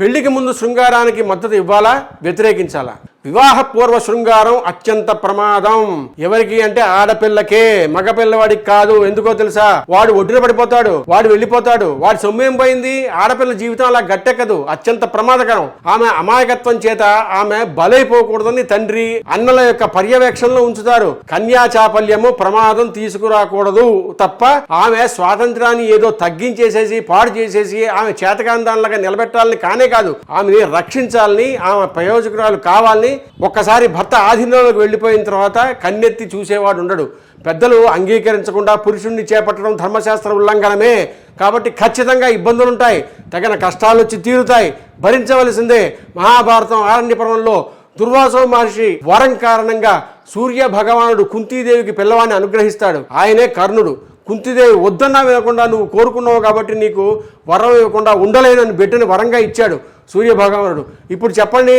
పెళ్లికి ముందు శృంగారానికి మద్దతు ఇవ్వాలా, వ్యతిరేకించాలా? వివాహ పూర్వ శృంగారం అత్యంత ప్రమాదం. ఎవరికి అంటే ఆడపిల్లకే, మగపిల్లవాడికి కాదు. ఎందుకో తెలుసా? వాడు ఒడ్డున పడిపోతాడు, వాడు వెళ్ళిపోతాడు, వాడి సొమ్మేం పోయింది. ఆడపిల్ల జీవితం అలా గట్టెక్కదు, అత్యంత ప్రమాదకరం. ఆమె అమాయకత్వం చేత ఆమె బలైపోకూడదని తండ్రి అన్నల యొక్క పర్యవేక్షణలో ఉంచుతారు. కన్యా చాపల్యము ప్రమాదం తీసుకురాకూడదు తప్ప ఆమె స్వాతంత్రాన్ని ఏదో తగ్గించేసేసి పాడు చేసేసి ఆమె చేతకాందాలుగా నిలబెట్టాలని కానే కాదు, ఆమెని రక్షించాలని, ఆమె ప్రయోజకురాలు కావాలని. ఒక్కసారి భర్త ఆధీనంలోకి వెళ్ళిపోయిన తర్వాత కన్నెత్తి చూసేవాడు ఉండడు. పెద్దలు అంగీకరించకుండా పురుషుణ్ణి చేపట్టడం ధర్మశాస్త్ర ఉల్లంఘనమే. కాబట్టి ఖచ్చితంగా ఇబ్బందులుంటాయి, తగిన కష్టాలు వచ్చి తీరుతాయి, భరించవలసిందే. మహాభారతం ఆరణ్యపర్వంలో దుర్వాసో మహర్షి వరం కారణంగా సూర్య భగవానుడు కుంతీదేవికి పిల్లవాడిని అనుగ్రహిస్తాడు. ఆయనే కర్ణుడు. కుంతీదేవి వద్దన్నా వినకుండా నువ్వు కోరుకున్నావు కాబట్టి నీకు వరం ఇవ్వకుండా ఉండలేనని బిడ్డని వరంగా ఇచ్చాడు సూర్య భగవానుడు. ఇప్పుడు చెప్పండి,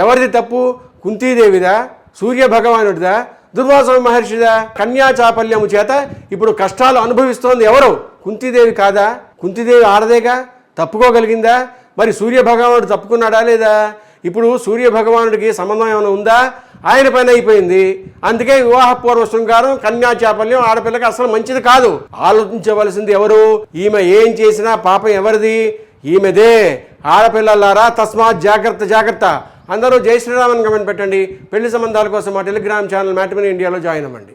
ఎవరిది తప్పు? కుంతీదేవిదా, సూర్య భగవానుడిదా, దుర్వాస మహర్షిదా? కన్యా చాపల్యము చేత ఇప్పుడు కష్టాలు అనుభవిస్తోంది ఎవరు? కుంతీదేవి కాదా? కుంతీదేవి ఆడదేగా, తప్పుకోగలిగిందా? మరి సూర్య భగవానుడు తప్పుకున్నాడా లేదా? ఇప్పుడు సూర్య భగవానుడికి సంబంధం ఏమైనా ఉందా? ఆయన పని అయిపోయింది. అందుకే వివాహపూర్వ శృంగారం, కన్యా చాపల్యం ఆడపిల్లకి అసలు మంచిది కాదు. ఆలోచించవలసింది ఎవరు? ఈమె ఏం చేసినా పాపం ఎవరిది? ఈమెదే. ఆడపిల్లలారా తస్మాత్ జాగ్రత్త జాగ్రత్త. అందరూ జై శ్రీరామన్ కమెంట్ పెట్టండి. పెళ్లి సంబంధాల కోసం మా టెలిగ్రామ్ ఛానల్ మ్యాట్రిమోనీ ఇండియాలో జాయిన్ అవ్వండి.